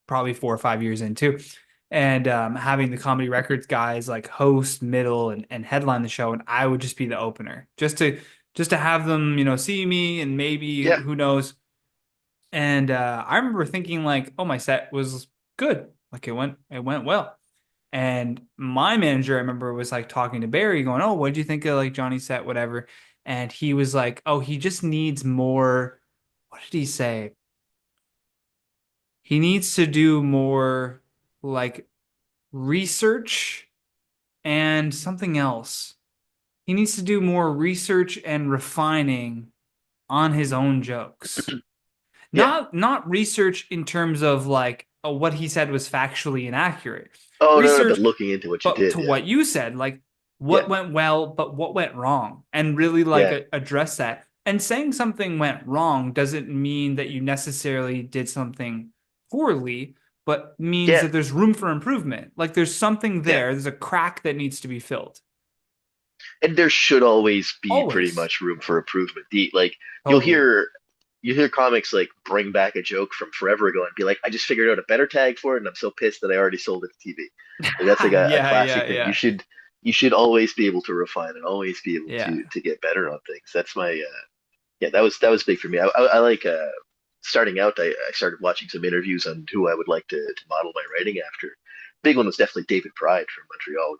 Speaker 1: probably 4 or 5 years in too. And having the Comedy Records guys like host, middle, and headline the show, and I would just be the opener, just to have them, you know, see me and maybe
Speaker 2: yeah,
Speaker 1: who knows. And I remember thinking like, oh, my set was good, like it went well. And my manager, I remember, was like talking to Barry, going, "Oh, what did you think of like Johnny's set, whatever?" And he was like, "Oh, he just needs more." What did he say? He needs to do more like research and something else. He needs to do more research and refining on his own jokes.
Speaker 2: yeah.
Speaker 1: Not research in terms of like what he said was factually inaccurate.
Speaker 2: Oh no, no,
Speaker 1: Research,
Speaker 2: but looking into what you
Speaker 1: but
Speaker 2: did,
Speaker 1: to
Speaker 2: yeah,
Speaker 1: what you said, like
Speaker 2: yeah,
Speaker 1: what went well, but what went wrong, and really like
Speaker 2: yeah,
Speaker 1: address that. And saying something went wrong doesn't mean that you necessarily did something poorly, but means
Speaker 2: yeah,
Speaker 1: that there's room for improvement. Like there's something
Speaker 2: yeah.
Speaker 1: there, there's a crack that needs to be filled.
Speaker 2: And there should always be pretty
Speaker 1: Always.
Speaker 2: much room for improvement. The like you'll
Speaker 1: Totally.
Speaker 2: hear you hear comics like bring back a joke from forever ago and be like, I just figured out a better tag for it, and I'm so pissed that I already sold it to TV. Like that's like a
Speaker 1: Yeah, yeah,
Speaker 2: classic thing.
Speaker 1: yeah.
Speaker 2: You should always be able to refine and always be able
Speaker 1: Yeah.
Speaker 2: to get better on things. That's my yeah. That was big for me. I like starting out, I started watching some interviews on who I would like to model my writing after. Big one was definitely David Pride from Montreal.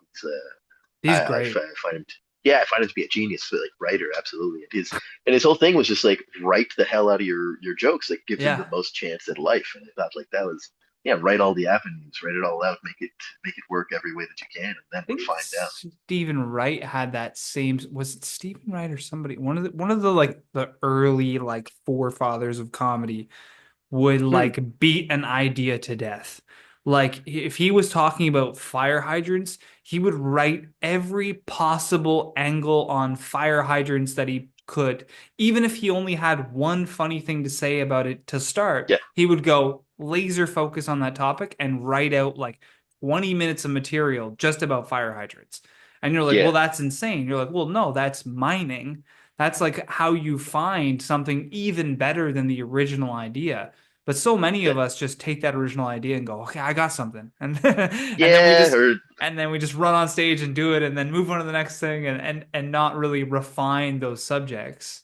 Speaker 1: He's great.
Speaker 2: I find him, yeah, I find him to be a genius, like writer, absolutely. And his whole thing was just like write the hell out of your jokes, like give them the
Speaker 1: Yeah.
Speaker 2: most chance at life. And I thought like that was, yeah, write all the avenues, write it all out, make it work every way that you can, and then
Speaker 1: I think
Speaker 2: refine down.
Speaker 1: Stephen Wright had that same, was it Stephen Wright or somebody? One of the like the early like forefathers of comedy would
Speaker 2: Hmm,
Speaker 1: like beat an idea to death. Like if he was talking about fire hydrants, he would write every possible angle on fire hydrants that he could. Even if he only had one funny thing to say about it to start,
Speaker 2: yeah,
Speaker 1: he would go laser focus on that topic and write out like 20 minutes of material just about fire hydrants. And you're like,
Speaker 2: yeah,
Speaker 1: well, that's insane. You're like, well, no, that's mining. That's like how you find something even better than the original idea. But so many
Speaker 2: yeah,
Speaker 1: of us just take that original idea and go, okay, I got something. And then we
Speaker 2: yeah.
Speaker 1: just
Speaker 2: Or
Speaker 1: run on stage and do it and then move on to the next thing and not really refine those subjects.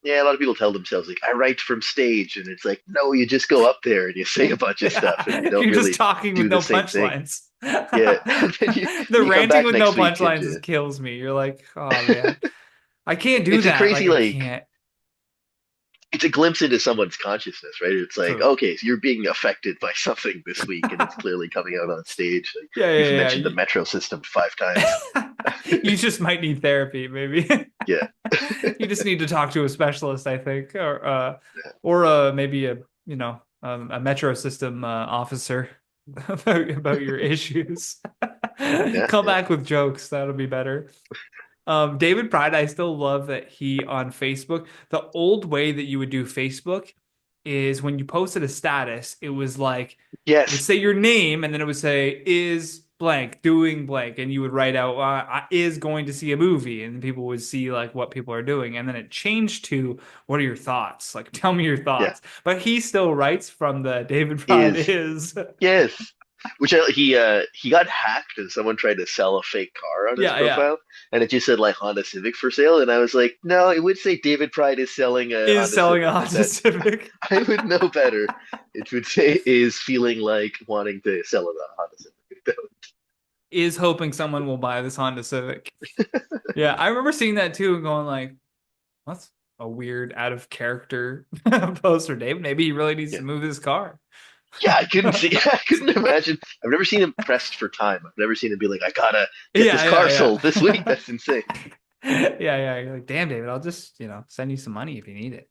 Speaker 2: yeah, a lot of people tell themselves like I write from stage, and it's like no, you just go up there and you say a bunch of stuff, and you
Speaker 1: Yeah,
Speaker 2: don't
Speaker 1: you're just
Speaker 2: really
Speaker 1: talking with
Speaker 2: do the
Speaker 1: no
Speaker 2: same thing.
Speaker 1: punchlines.
Speaker 2: Yeah, and then
Speaker 1: The
Speaker 2: you come
Speaker 1: ranting
Speaker 2: back
Speaker 1: with no
Speaker 2: next week and
Speaker 1: punchlines just kills me. You're like, oh man, I can't do
Speaker 2: it's a
Speaker 1: that. Like
Speaker 2: crazy
Speaker 1: I
Speaker 2: like
Speaker 1: can't.
Speaker 2: it's a glimpse into someone's consciousness, right? It's like,
Speaker 1: True.
Speaker 2: okay, so you're being affected by something this week, and it's clearly coming out on stage. Like,
Speaker 1: Yeah,
Speaker 2: you've
Speaker 1: yeah,
Speaker 2: mentioned the
Speaker 1: yeah.
Speaker 2: metro system 5 times.
Speaker 1: You just might need therapy, maybe.
Speaker 2: Yeah,
Speaker 1: You just need to talk to a specialist, I think, or maybe a metro system officer about your issues.
Speaker 2: yeah,
Speaker 1: Come
Speaker 2: yeah.
Speaker 1: back with jokes. That'll be better. David Pride, I still love that he on Facebook. The old way that you would do Facebook is when you posted a status, it was like it would
Speaker 2: Yes,
Speaker 1: say your name and then it would say is blank doing blank, and you would write out is going to see a movie, and people would see like what people are doing, and then it changed to what are your thoughts? Like tell me your
Speaker 2: yeah.
Speaker 1: thoughts. But he still writes from the David Pride
Speaker 2: Is
Speaker 1: is.
Speaker 2: yes. He got hacked and someone tried to sell a fake car on his
Speaker 1: Yeah, yeah.
Speaker 2: profile, and it just said like Honda Civic for sale, and I was like, no, it would say David Pride is selling a
Speaker 1: Is
Speaker 2: Honda
Speaker 1: selling a
Speaker 2: Civic. Like
Speaker 1: Honda
Speaker 2: that,
Speaker 1: Civic.
Speaker 2: I would know better. It would say is feeling like wanting to sell a Honda Civic.
Speaker 1: Is hoping someone will buy this Honda Civic. Yeah, I remember seeing that too and going like, "That's a weird, out of character post for Dave. Maybe he really needs
Speaker 2: Yeah,
Speaker 1: to move his car."
Speaker 2: yeah. I couldn't see. I couldn't imagine. I've never seen him pressed for time. I've never seen him be like, I gotta get this
Speaker 1: Yeah,
Speaker 2: car
Speaker 1: yeah,
Speaker 2: sold this week.
Speaker 1: yeah.
Speaker 2: That's insane.
Speaker 1: Yeah, yeah. You're like, damn, David, I'll just, send you some money if you need it.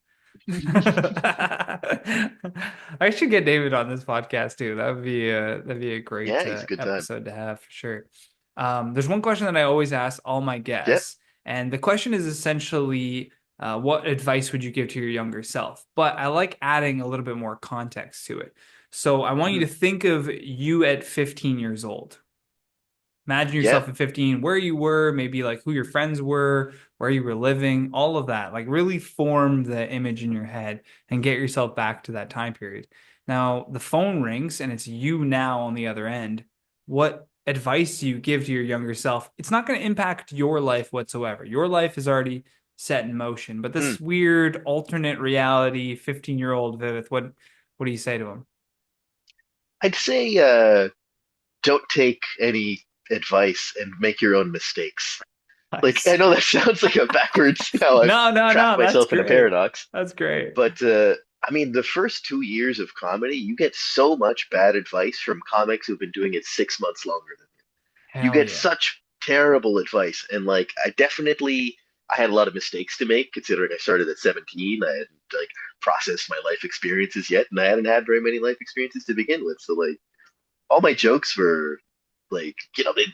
Speaker 1: I should get David on this podcast too. That'd be a
Speaker 2: Yeah,
Speaker 1: great
Speaker 2: he's a good time.
Speaker 1: episode to have for sure. There's one question that I always ask all my
Speaker 2: Yeah.
Speaker 1: guests, and the question is essentially, what advice would you give to your younger self? But I like adding a little bit more context to it. So I want you
Speaker 2: Mhm.
Speaker 1: to think of you at 15 years old. Imagine
Speaker 2: Yeah.
Speaker 1: yourself at 15, where you were, maybe like who your friends were, where you were living, all of that. Like really form the image in your head and get yourself back to that time period. Now, the phone rings and it's you now on the other end. What advice do you give to your younger self? It's not going to impact your life whatsoever. Your life is already set in motion, but
Speaker 2: Hmm.
Speaker 1: this weird alternate reality 15-year-old Vivith, what do you say to him?
Speaker 2: I'd say don't take any advice and make your own mistakes. Like I
Speaker 1: Nice.
Speaker 2: know that sounds like a backwards how I've
Speaker 1: No, no,
Speaker 2: trapped
Speaker 1: no, that's
Speaker 2: myself in a
Speaker 1: great.
Speaker 2: paradox,
Speaker 1: That's great.
Speaker 2: but I mean, the first 2 years of comedy, you get so much bad advice from comics who've been doing it 6 months longer than you. You
Speaker 1: Hell
Speaker 2: get
Speaker 1: yeah.
Speaker 2: such terrible advice, and like I had a lot of mistakes to make considering I started at 17. I hadn't like processed my life experiences yet, and I hadn't had very many life experiences to begin with. So like all my jokes were like,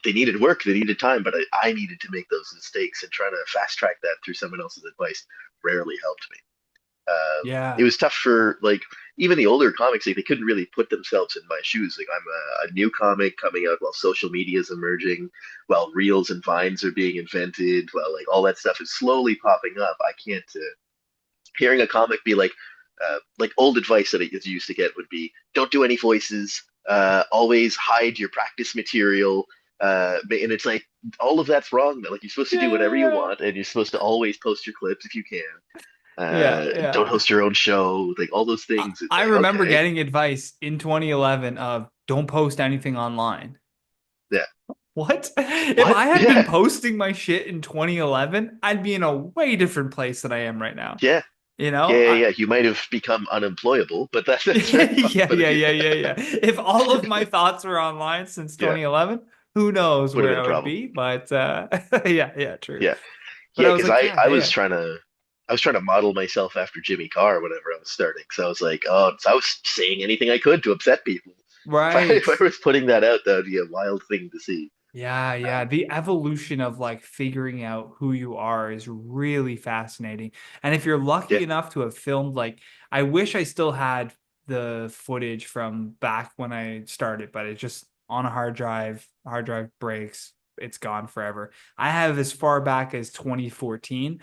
Speaker 2: they needed work, they needed time, but I needed to make those mistakes, and trying to fast track that through someone else's advice rarely helped me. It
Speaker 1: Yeah.
Speaker 2: was tough for like even the older comics, like they couldn't really put themselves in my shoes. Like I'm a new comic coming out while social media is emerging, while reels and vines are being invented, while like all that stuff is slowly popping up. I can't hearing a comic be like old advice that I used to get would be don't do any voices, always hide your practice material. And it's like all of that's wrong. Like you're supposed to do
Speaker 1: Yeah,
Speaker 2: whatever you
Speaker 1: yeah,
Speaker 2: want, and you're supposed to always post your clips if you can.
Speaker 1: Yeah,
Speaker 2: Don't
Speaker 1: yeah.
Speaker 2: host your own show, like all those things. It's
Speaker 1: I
Speaker 2: like,
Speaker 1: remember
Speaker 2: okay,
Speaker 1: getting advice in 2011 of don't post anything online.
Speaker 2: yeah,
Speaker 1: What? If
Speaker 2: what?
Speaker 1: I had been
Speaker 2: Yeah,
Speaker 1: posting my shit in 2011, I'd be in a way different place than I am right now.
Speaker 2: yeah,
Speaker 1: You
Speaker 2: yeah,
Speaker 1: know?
Speaker 2: yeah, yeah. You might have become unemployable, but that's very
Speaker 1: Yeah, yeah,
Speaker 2: possible.
Speaker 1: yeah, yeah, yeah. If all of my thoughts were online since
Speaker 2: Yeah,
Speaker 1: 2011, who knows
Speaker 2: would have
Speaker 1: where
Speaker 2: been a
Speaker 1: I would
Speaker 2: problem.
Speaker 1: be? But yeah, yeah, true.
Speaker 2: Yeah,
Speaker 1: But
Speaker 2: yeah,
Speaker 1: I was
Speaker 2: because
Speaker 1: like,
Speaker 2: I
Speaker 1: God
Speaker 2: was
Speaker 1: damn.
Speaker 2: trying to. I was trying to model myself after Jimmy Carr whenever I was starting. So I was like, oh, so I was saying anything I could to upset people.
Speaker 1: Right.
Speaker 2: If I was putting that out, that would be a wild thing to see.
Speaker 1: Yeah, yeah. The evolution of like figuring out who you are is really fascinating. And if you're
Speaker 2: Yeah,
Speaker 1: lucky enough to have filmed, like, I wish I still had the footage from back when I started, but it's just on a hard drive breaks, it's gone forever. I have as far back as 2014.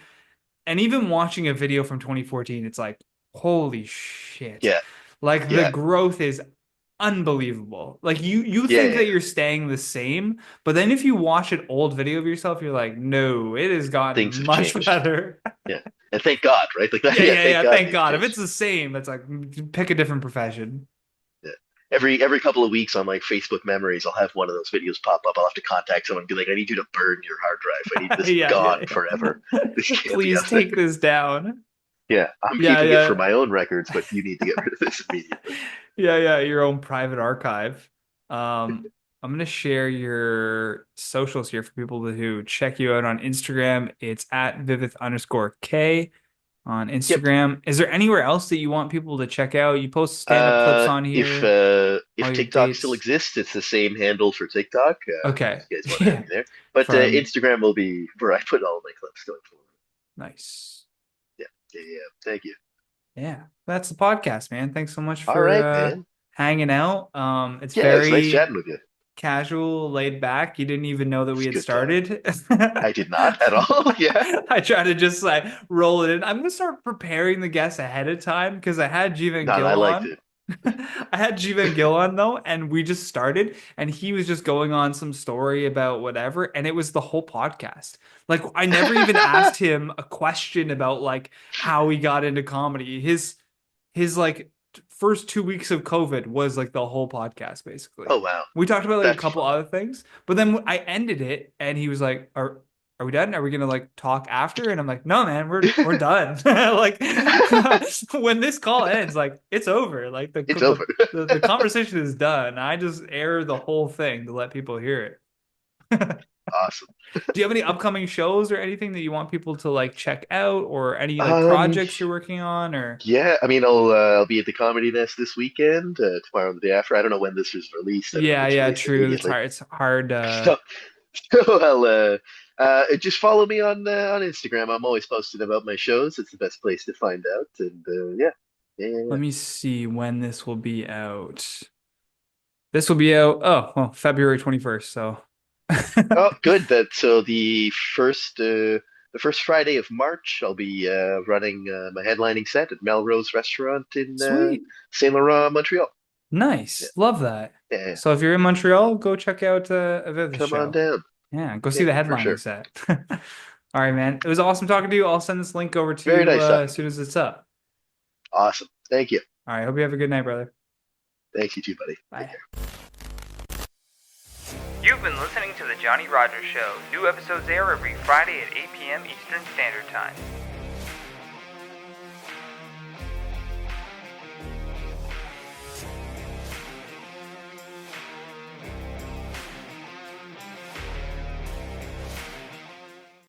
Speaker 1: And even watching a video from 2014, it's like, holy shit.
Speaker 2: yeah,
Speaker 1: Like the
Speaker 2: yeah,
Speaker 1: growth is unbelievable. Like you
Speaker 2: yeah,
Speaker 1: think
Speaker 2: yeah.
Speaker 1: that you're staying the same, but then if you watch an old video of yourself, you're like, no, it has gotten
Speaker 2: Things have
Speaker 1: much
Speaker 2: changed.
Speaker 1: better.
Speaker 2: Yeah, and thank God, right? Like that.
Speaker 1: Yeah,
Speaker 2: Yeah,
Speaker 1: yeah,
Speaker 2: thank
Speaker 1: yeah.
Speaker 2: God
Speaker 1: Thank
Speaker 2: they've
Speaker 1: God. If it's
Speaker 2: changed.
Speaker 1: the same, it's like pick a different profession.
Speaker 2: Yeah. Every couple of weeks on like Facebook Memories, I'll have one of those videos pop up. I'll have to contact someone and be like, I need you to burn your hard drive. I need this
Speaker 1: Yeah,
Speaker 2: gone
Speaker 1: yeah,
Speaker 2: forever. This
Speaker 1: yeah.
Speaker 2: can't be
Speaker 1: Please
Speaker 2: up there.
Speaker 1: take this down.
Speaker 2: Yeah, I'm
Speaker 1: Yeah,
Speaker 2: keeping it for
Speaker 1: yeah.
Speaker 2: my own records, but you need to get rid of this immediately.
Speaker 1: Yeah, yeah, your own private archive. I'm gonna share your socials here for people who check you out on Instagram. It's at Viveth underscore K on
Speaker 2: Yep.
Speaker 1: Instagram. Is there anywhere else that you want people to check out? You post stand-up clips on here, all
Speaker 2: If
Speaker 1: your
Speaker 2: TikTok still
Speaker 1: dates.
Speaker 2: exists, it's the same handle for TikTok.
Speaker 1: Okay.
Speaker 2: If you guys want to add
Speaker 1: Yeah.
Speaker 2: me there, but
Speaker 1: From
Speaker 2: Instagram will be where I put all my clips going forward.
Speaker 1: nice.
Speaker 2: Yeah, yeah, yeah. Thank you.
Speaker 1: Yeah. That's the podcast, man. Thanks so much
Speaker 2: All
Speaker 1: for
Speaker 2: right, man.
Speaker 1: hanging out. It's
Speaker 2: Yeah, it was nice
Speaker 1: very
Speaker 2: chatting with you.
Speaker 1: casual, laid back. You didn't even know that we
Speaker 2: It's a
Speaker 1: had
Speaker 2: good time.
Speaker 1: started.
Speaker 2: I did not at all. Yeah.
Speaker 1: I try to just like roll it in. I'm gonna start preparing the guests ahead of time because I had Jivan
Speaker 2: No,
Speaker 1: Gill
Speaker 2: I liked
Speaker 1: on.
Speaker 2: it.
Speaker 1: I had Jivan Gill on though, and we just started, and he was just going on some story about whatever, and it was the whole podcast. Like I never even asked him a question about like how he got into comedy. His like first 2 weeks of COVID was like the whole podcast basically.
Speaker 2: Oh wow,
Speaker 1: We talked about like a
Speaker 2: that's
Speaker 1: couple
Speaker 2: fun.
Speaker 1: other things, but then I ended it, and he was like, Are we done? Are we gonna like talk after?" And I'm like, "No, man, we're done." Like when this call ends, like it's over. Like
Speaker 2: It's over.
Speaker 1: the conversation is done. I just air the whole thing to let people hear it.
Speaker 2: Awesome.
Speaker 1: Do you have any upcoming shows or anything that you want people to like check out, or any like
Speaker 2: Um,
Speaker 1: projects you're working on, or
Speaker 2: yeah, I mean, I'll be at the Comedy Nest this weekend, tomorrow and the day after. I don't know when this is released. I don't know if
Speaker 1: yeah,
Speaker 2: it's
Speaker 1: yeah,
Speaker 2: released
Speaker 1: true.
Speaker 2: immediately.
Speaker 1: It's hard
Speaker 2: So, so just follow me on Instagram. I'm always posting about my shows. It's the best place to find out. And yeah, yeah, yeah, yeah.
Speaker 1: let me see when this will be out. This will be out, oh, well, February 21st, so
Speaker 2: Oh, good. That so the first Friday of March, I'll be running my headlining set at Melrose Restaurant in
Speaker 1: sweet.
Speaker 2: Saint Laurent, Montreal. Yeah,
Speaker 1: Nice. Love that.
Speaker 2: yeah, yeah.
Speaker 1: So if you're in Montreal, go check out a Vivith
Speaker 2: Come on
Speaker 1: show.
Speaker 2: down.
Speaker 1: Yeah, go see
Speaker 2: Yeah,
Speaker 1: the
Speaker 2: for
Speaker 1: headlining
Speaker 2: sure.
Speaker 1: set. All right, man. It was awesome talking to you. I'll send this link over to
Speaker 2: Very
Speaker 1: you
Speaker 2: nice
Speaker 1: as
Speaker 2: talking to
Speaker 1: soon
Speaker 2: you.
Speaker 1: as it's up.
Speaker 2: Awesome. Thank you.
Speaker 1: All right. Hope you have a good night, brother.
Speaker 2: Thanks you too, buddy. Take
Speaker 1: Bye.
Speaker 2: care.
Speaker 1: You've been listening to The Johnny Rogers Show. New episodes air every Friday at 8 p.m. Eastern Standard Time.